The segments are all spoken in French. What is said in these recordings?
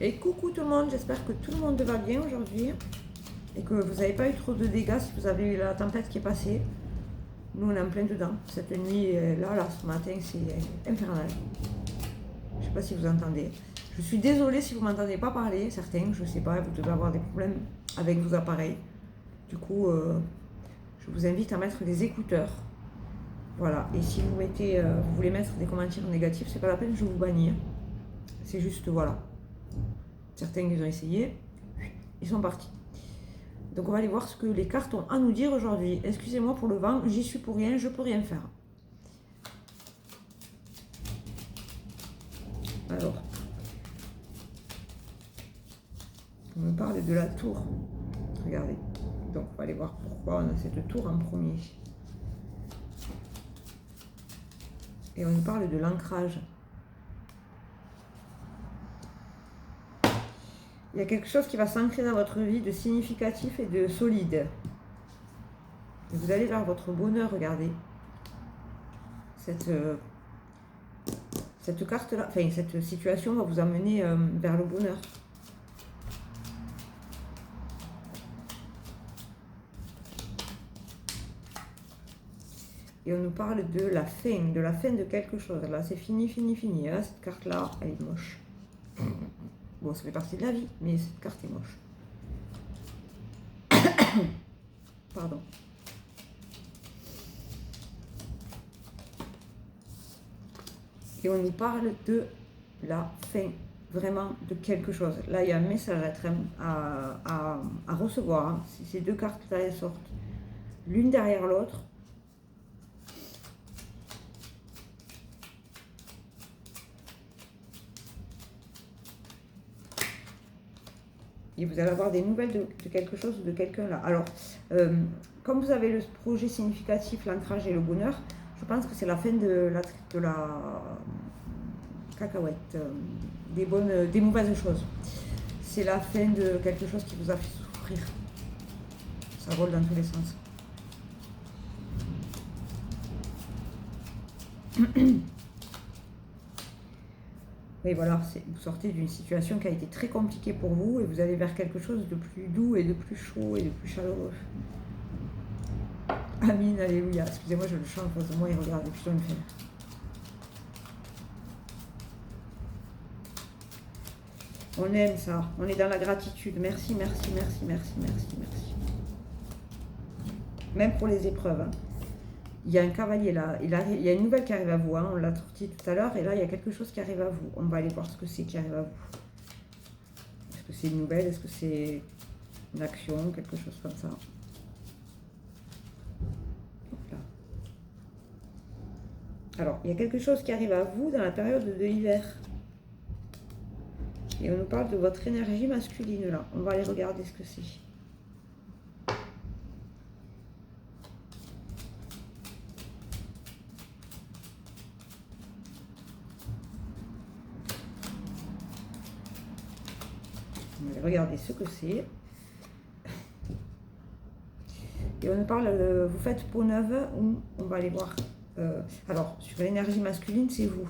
Et coucou tout le monde, j'espère que tout le monde va bien aujourd'hui et que vous n'avez pas eu trop de dégâts si vous avez eu la tempête qui est passée. Nous on est en plein dedans. Cette nuit, là, ce matin, c'est infernal. Je sais pas si vous entendez. Je suis désolée si vous m'entendez pas parler, certains, je sais pas, vous devez avoir des problèmes avec vos appareils. Du coup, je vous invite à mettre des écouteurs. Voilà, et si vous voulez mettre des commentaires négatifs, c'est pas la peine, je vous bannis. C'est juste, voilà. Certains, ils ont essayé, ils sont partis. Donc on va aller voir ce que les cartes ont à nous dire aujourd'hui. Excusez-moi pour le vent, j'y suis pour rien, je peux rien faire. Alors, on me parle de la tour. Regardez. Donc on va aller voir pourquoi on a cette tour en premier. Et on nous parle de l'ancrage. Il y a quelque chose qui va s'ancrer dans votre vie de significatif et de solide. Vous allez vers votre bonheur, regardez. Cette carte-là, enfin cette situation va vous amener vers le bonheur. Et on nous parle de la fin de quelque chose. Là, c'est fini, fini, fini. Hein. Cette carte-là, elle est moche. Bon, ça fait partie de la vie, mais cette carte est moche. Pardon. Et on nous parle de la fin, vraiment de quelque chose. Là, il y a un message à recevoir. Hein. Si ces deux cartes-là, elles sortent l'une derrière l'autre, et vous allez avoir des nouvelles de quelque chose ou de quelqu'un là. Alors, comme vous avez le projet significatif, l'ancrage et le bonheur, je pense que c'est la fin de la cacahuète, des mauvaises choses. C'est la fin de quelque chose qui vous a fait souffrir. Ça vole dans tous les sens. Et voilà, vous sortez d'une situation qui a été très compliquée pour vous et vous allez vers quelque chose de plus doux et de plus chaud et de plus chaleureux. Amin, alléluia. Excusez-moi, je le chante en face de moi et regardez, putain, il me fait. On aime ça, on est dans la gratitude. Merci, merci, merci, merci, merci, merci. Même pour les épreuves. Hein. Il y a un cavalier là, il y a une nouvelle qui arrive à vous, hein. On l'a sorti tout à l'heure, et là il y a quelque chose qui arrive à vous. On va aller voir ce que c'est qui arrive à vous. Est-ce que c'est une nouvelle, est-ce que c'est une action, quelque chose comme ça. Là. Alors, il y a quelque chose qui arrive à vous dans la période de l'hiver. Et on nous parle de votre énergie masculine là. On va aller regarder ce que c'est. Regardez ce que c'est. Et on nous parle, vous faites peau neuve, ou on va aller voir. Alors, sur l'énergie masculine, c'est vous.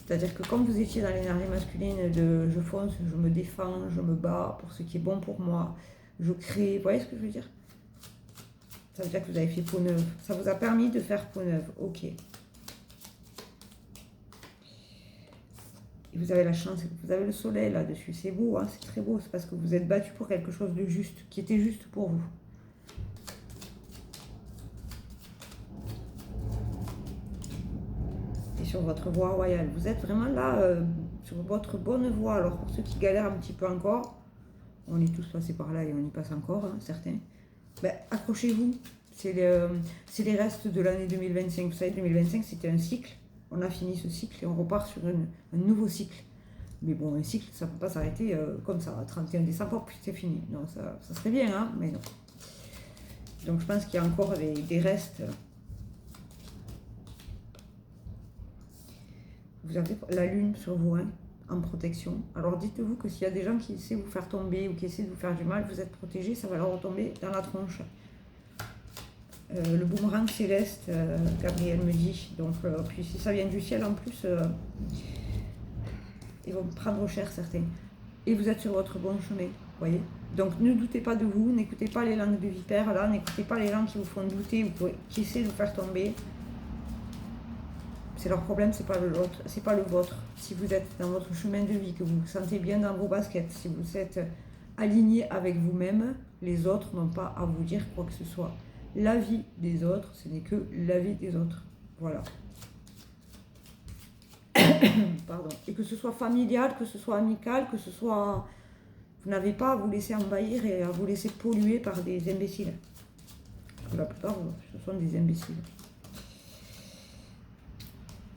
C'est-à-dire que comme vous étiez dans l'énergie masculine de je fonce, je me défends, je me bats pour ce qui est bon pour moi, je crée, vous voyez ce que je veux dire? Ça veut dire que vous avez fait peau neuve. Ça vous a permis de faire peau neuve, ok. Et vous avez la chance, vous avez le soleil là-dessus, c'est beau, hein, c'est très beau, c'est parce que vous êtes battu pour quelque chose de juste, qui était juste pour vous. Et sur votre voie royale, vous êtes vraiment là, sur votre bonne voie. Alors pour ceux qui galèrent un petit peu encore, on est tous passés par là et on y passe encore, hein, certains, ben, accrochez-vous, c'est les restes de l'année 2025, vous savez, 2025 c'était un cycle. On a fini ce cycle et on repart sur un nouveau cycle. Mais bon, un cycle, ça ne peut pas s'arrêter comme ça, 31 décembre, puis c'est fini. Non, ça serait bien, hein, mais non. Donc je pense qu'il y a encore des restes. Vous avez la lune sur vous, hein, en protection. Alors dites-vous que s'il y a des gens qui essaient de vous faire tomber ou qui essaient de vous faire du mal, vous êtes protégé, ça va leur retomber dans la tronche. Le boomerang céleste, Gabriel me dit. Donc, puis si ça vient du ciel en plus, ils vont prendre cher certains. et vous êtes sur votre bon chemin, voyez. Donc ne doutez pas de vous, n'écoutez pas les langues de vipère là, n'écoutez pas les gens qui vous font douter ou qui essaient de vous faire tomber. C'est leur problème, c'est pas le vôtre. Si vous êtes dans votre chemin de vie, que vous vous sentez bien dans vos baskets, si vous êtes aligné avec vous-même, les autres n'ont pas à vous dire quoi que ce soit. La vie des autres, ce n'est que la vie des autres. Voilà. Pardon. Et que ce soit familial, que ce soit amical, que ce soit... Vous n'avez pas à vous laisser envahir et à vous laisser polluer par des imbéciles. Parce que la plupart, ce sont des imbéciles.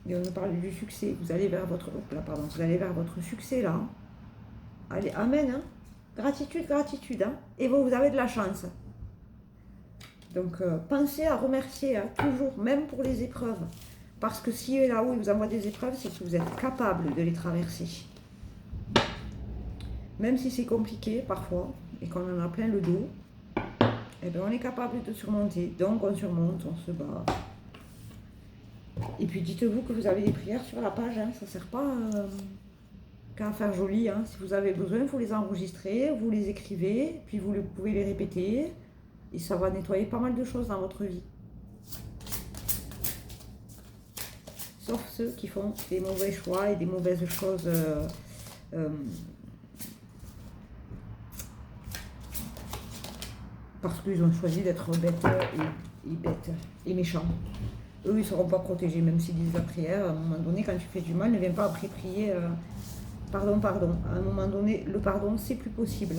Et on nous parle du succès. Vous allez vers votre... vous allez vers votre succès, là. Allez, amen, hein. Gratitude, gratitude, hein. Et vous avez de la chance. Donc, pensez à remercier, hein, toujours, même pour les épreuves. Parce que si là-haut, il vous envoie des épreuves, c'est que vous êtes capable de les traverser. Même si c'est compliqué, parfois, et qu'on en a plein le dos, eh bien, on est capable de surmonter. Donc, on surmonte, on se bat. Et puis dites-vous que vous avez des prières sur la page, hein. Ça ne sert pas qu'à faire joli, hein. Si vous avez besoin, vous les enregistrez, vous les écrivez, puis vous pouvez les répéter, et ça va nettoyer pas mal de choses dans votre vie. Sauf ceux qui font des mauvais choix et des mauvaises choses parce qu'ils ont choisi d'être bêtes et méchants. Eux, ils ne seront pas protégés, même s'ils disent la prière. À un moment donné, quand tu fais du mal, ne viens pas après prier pardon. À un moment donné, le pardon, c'est plus possible.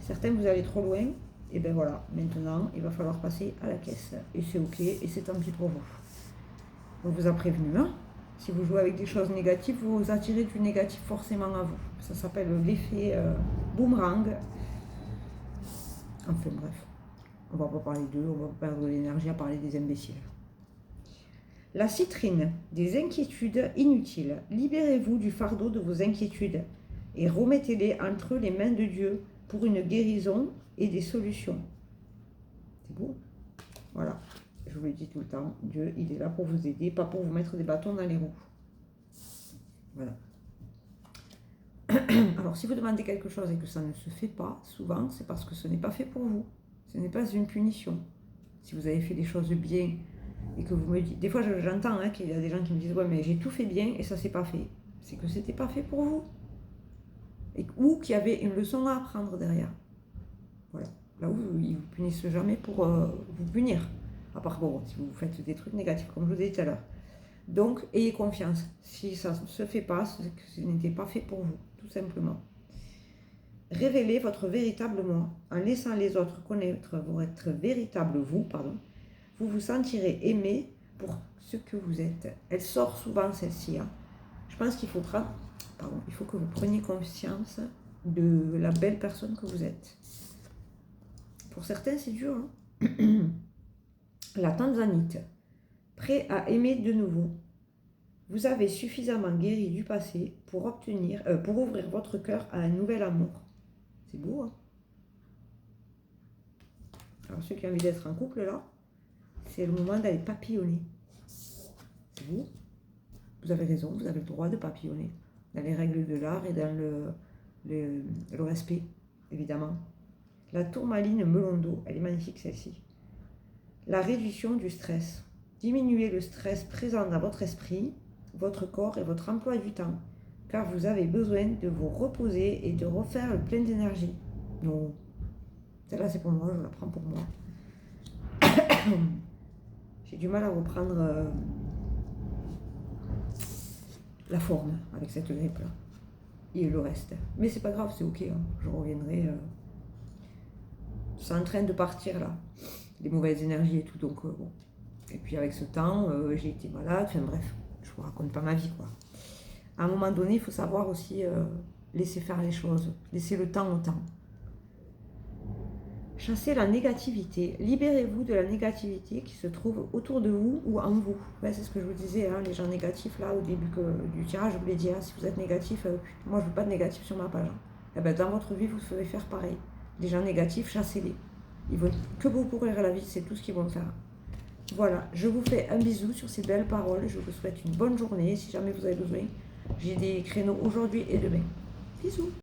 Certains, vous allez trop loin. Et bien voilà, maintenant, il va falloir passer à la caisse. Et c'est ok, et c'est tant pis pour vous. On vous a prévenu, hein. Si vous jouez avec des choses négatives, vous attirez du négatif forcément à vous. Ça s'appelle l'effet boomerang. Enfin bref, on va pas parler d'eux, on va pas perdre de l'énergie à parler des imbéciles. La citrine, des inquiétudes inutiles. Libérez-vous du fardeau de vos inquiétudes et remettez-les entre les mains de Dieu pour une guérison et des solutions. C'est beau? Voilà, je vous le dis tout le temps, Dieu, il est là pour vous aider, pas pour vous mettre des bâtons dans les roues. Voilà. Alors, si vous demandez quelque chose et que ça ne se fait pas, souvent, c'est parce que ce n'est pas fait pour vous. Ce n'est pas une punition. Si vous avez fait des choses bien et que vous me dites... Des fois, j'entends qu'il y a des gens qui me disent « Ouais, mais j'ai tout fait bien et ça s'est pas fait. » C'est que c'était pas fait pour vous. Ou qu'il y avait une leçon à apprendre derrière. Voilà. Là où ils ne vous punissent jamais pour vous punir. À part, bon, si vous faites des trucs négatifs, comme je vous ai dit tout à l'heure. Donc, ayez confiance. Si ça ne se fait pas, c'est que ce n'était pas fait pour vous, tout simplement. Révélez votre véritable moi. En laissant les autres connaître votre véritable vous, vous vous sentirez aimé pour ce que vous êtes. Elle sort souvent, celle-ci. Hein. Je pense qu'il faut il faut que vous preniez conscience de la belle personne que vous êtes. Pour certains, c'est dur. Hein. La tanzanite. Prêt à aimer de nouveau. Vous avez suffisamment guéri du passé pour ouvrir votre cœur à un nouvel amour. C'est beau, hein? Alors, ceux qui ont envie d'être en couple, là, c'est le moment d'aller papillonner. C'est beau. Vous avez raison, vous avez le droit de papillonner. Dans les règles de l'art et dans le respect, évidemment. La tourmaline melon d'eau, elle est magnifique, celle-ci. La réduction du stress. Diminuez le stress présent dans votre esprit, votre corps et votre emploi du temps, car vous avez besoin de vous reposer et de refaire le plein d'énergie. Non, celle-là c'est pour moi, je la prends pour moi. J'ai du mal à reprendre la forme avec cette grippe-là et le reste. Mais c'est pas grave, c'est ok, hein. Je reviendrai. C'est en train de partir là, les mauvaises énergies et tout, donc bon. Et puis avec ce temps, j'ai été malade, enfin bref, je vous raconte pas ma vie quoi. À un moment donné, il faut savoir aussi laisser faire les choses, laisser le temps au temps. Chassez la négativité, libérez-vous de la négativité qui se trouve autour de vous ou en vous. Ouais, c'est ce que je vous disais, hein, les gens négatifs là au début du tirage, je vous l'ai dit, hein, si vous êtes négatif, moi je veux pas de négatif sur ma page. Hein. Et ben, dans votre vie, vous devez faire pareil. Les gens négatifs, chassez-les. Ils vont que vous pourrir la vie, c'est tout ce qu'ils vont faire. Voilà, je vous fais un bisou sur ces belles paroles. Je vous souhaite une bonne journée. Si jamais vous avez besoin, j'ai des créneaux aujourd'hui et demain. Bisous.